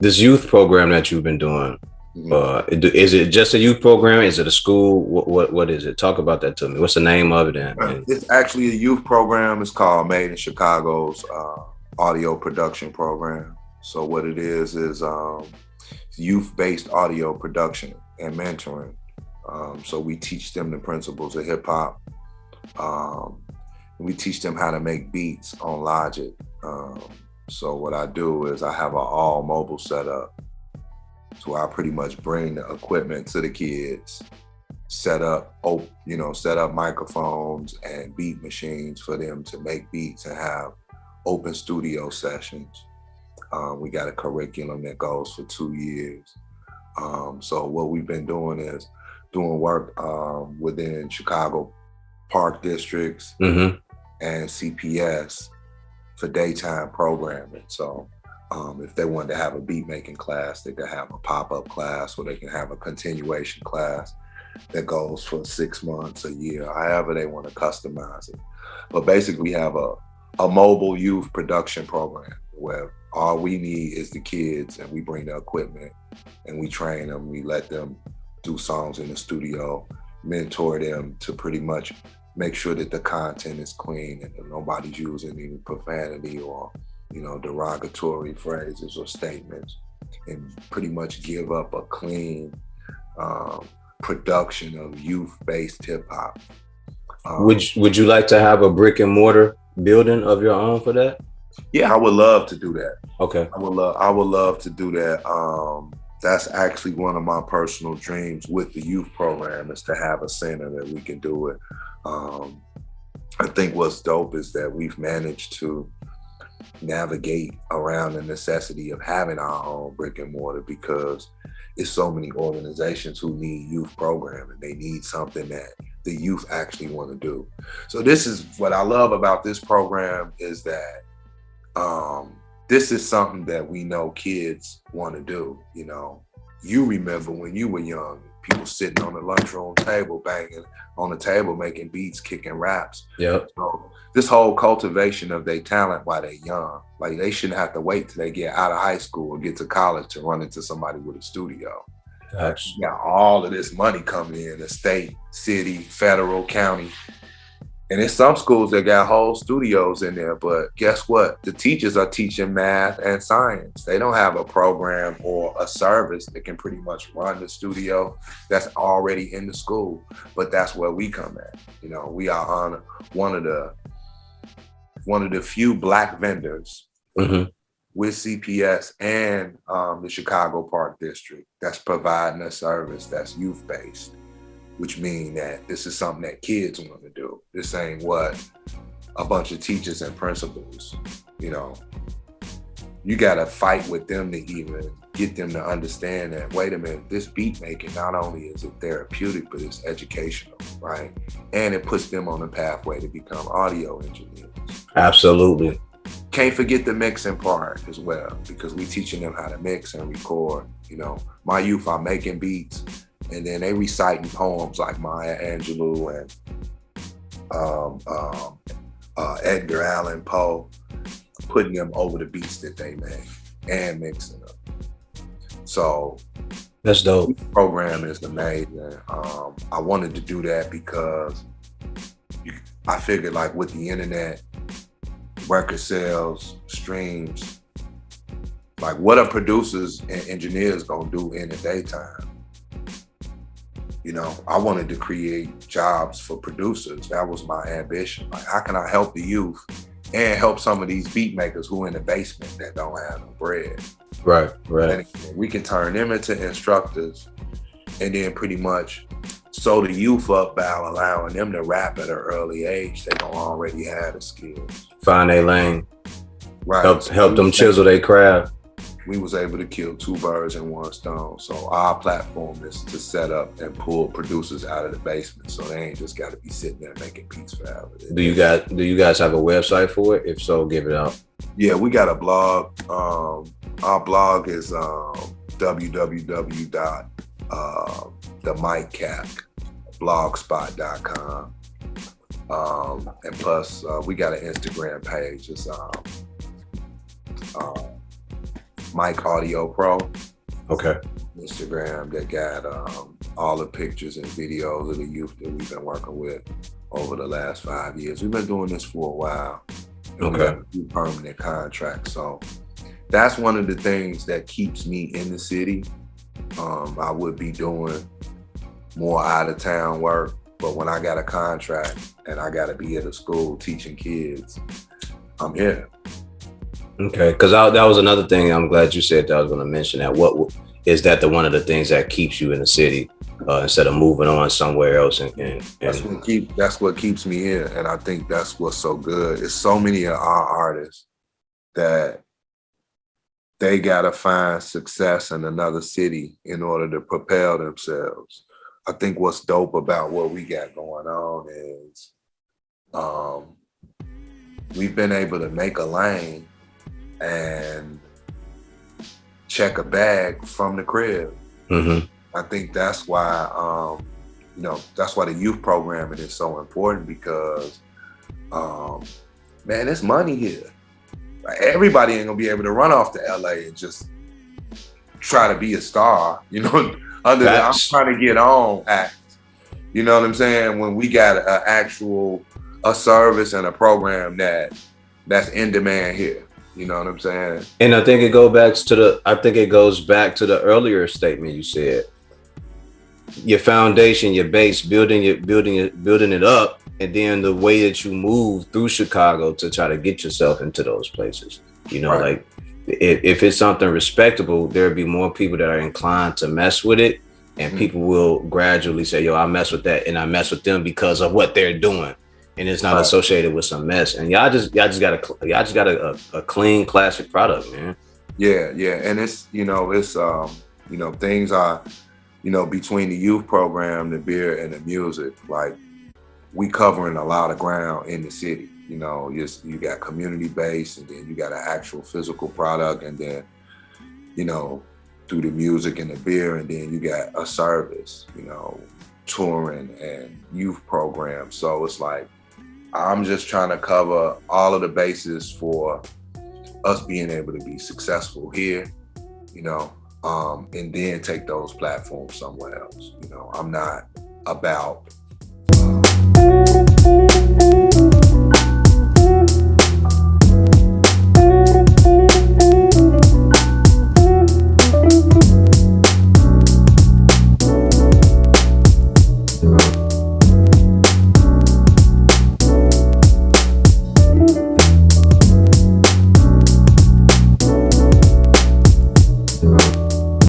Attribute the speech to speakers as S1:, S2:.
S1: This youth program that you've been doing, is it just a youth program? Is it a school? What is it? Talk about that to me. What's the name of it?
S2: It's actually a youth program. It's called Made in Chicago's audio production program. So what it is youth-based audio production and mentoring. So we teach them the principles of hip hop. We teach them how to make beats on Logic. So what I do is I have an all mobile setup. So I pretty much bring the equipment to the kids, set up microphones and beat machines for them to make beats and have open studio sessions. We got a curriculum that goes for 2 years. So what we've been doing is doing work within Chicago park districts and CPS for daytime programming. So if they wanted to have a beat making class, they could have a pop-up class, or they can have a continuation class that goes for 6 months, a year, however they want to customize it. But basically we have a mobile youth production program where all we need is the kids, and we bring the equipment and we train them. We let them do songs in the studio, mentor them to pretty much make sure that the content is clean and that nobody's using any profanity or, derogatory phrases or statements, and pretty much give up a clean production of youth-based hip hop.
S1: Would you like to have a brick and mortar building of your own for that?
S2: Yeah, I would love to do that.
S1: Okay.
S2: I would love to do that. That's actually one of my personal dreams with the youth program, is to have a center that we can do it. I think what's dope is that we've managed to navigate around the necessity of having our own brick and mortar, because it's so many organizations who need youth programming. They need something that the youth actually want to do. So this is what I love about this program, is that this is something that we know kids want to do. You remember when you were young, people sitting on the lunchroom table, banging on the table, making beats, kicking raps.
S1: Yep.
S2: So this whole cultivation of their talent while they're young, like they shouldn't have to wait till they get out of high school or get to college to run into somebody with a studio.
S1: Gotcha.
S2: Now all of this money coming in, the state, city, federal, county. And in some schools, they got whole studios in there, but guess what? The teachers are teaching math and science. They don't have a program or a service that can pretty much run the studio that's already in the school. But that's where we come at. We are on one of the few Black vendors with CPS and the Chicago Park District that's providing a service that's youth-based, which means that this is something that kids want to do. This ain't what a bunch of teachers and principals, you got to fight with them to even get them to understand that, wait a minute, this beat making, not only is it therapeutic, but it's educational, right? And it puts them on the pathway to become audio engineers.
S1: Absolutely.
S2: Can't forget the mixing part as well, because we teaching them how to mix and record. My youth are making beats, and then they reciting poems like Maya Angelou and Edgar Allan Poe, putting them over the beats that they made and mixing them. So
S1: that's dope.
S2: The program is amazing. I wanted to do that because I figured, like, with the internet, record sales, streams, like, what are producers and engineers gonna do in the daytime? I wanted to create jobs for producers. That was my ambition. Like, how can I help the youth and help some of these beat makers who are in the basement that don't have no bread?
S1: Right.
S2: And we can turn them into instructors, and then pretty much sew the youth up by allowing them to rap at an early age. They don't already have the skills.
S1: Find their lane.
S2: Right.
S1: Help them chisel their craft.
S2: We was able to kill 2 birds in 1 stone. So our platform is to set up and pull producers out of the basement, so they ain't just got to be sitting there making beats forever.
S1: Do you guys have a website for it? If so, give it out.
S2: Yeah, we got a blog. Our blog is www.themicCap.blogspot.com. And plus, we got an Instagram page. It's Mike Audio Pro.
S1: Okay.
S2: Instagram that got all the pictures and videos of the youth that we've been working with over the last 5 years. We've been doing this for a while. And we got a few permanent contracts. So that's one of the things that keeps me in the city. I would be doing more out of town work, but when I got a contract and I got to be at a school teaching kids, I'm here.
S1: Okay, because that was another thing. I'm glad you said that. I was going to mention that. What is that? One of the things that keeps you in the city instead of moving on somewhere else? And
S2: that's what keeps me here, and I think that's what's so good. It's so many of our artists that they gotta find success in another city in order to propel themselves. I think what's dope about what we got going on is we've been able to make a lane and check a bag from the crib.
S1: Mm-hmm.
S2: I think that's why, that's why the youth programming is so important because, man, it's money here. Like, everybody ain't gonna be able to run off to LA and just try to be a star, under the I'm trying to get on act. You know what I'm saying? When we got a service and a program that's in demand here. You know what I'm saying?
S1: And I think it goes back to the earlier statement you said. Your foundation, your base, building it up, and then the way that you move through Chicago to try to get yourself into those places. Right. Like if it's something respectable, there'll be more people that are inclined to mess with it, and people will gradually say, "Yo, I mess with that, and I mess with them because of what they're doing." And it's not associated with some mess. And y'all just got a clean, classic product, man.
S2: Yeah, and it's things are, between the youth program, the beer, and the music. Like we covering a lot of ground in the city. You got community based, and then you got an actual physical product, and then through the music and the beer, and then you got a service. Touring and youth programs. So it's like, I'm just trying to cover all of the bases for us being able to be successful here, and then take those platforms somewhere else. I'm not about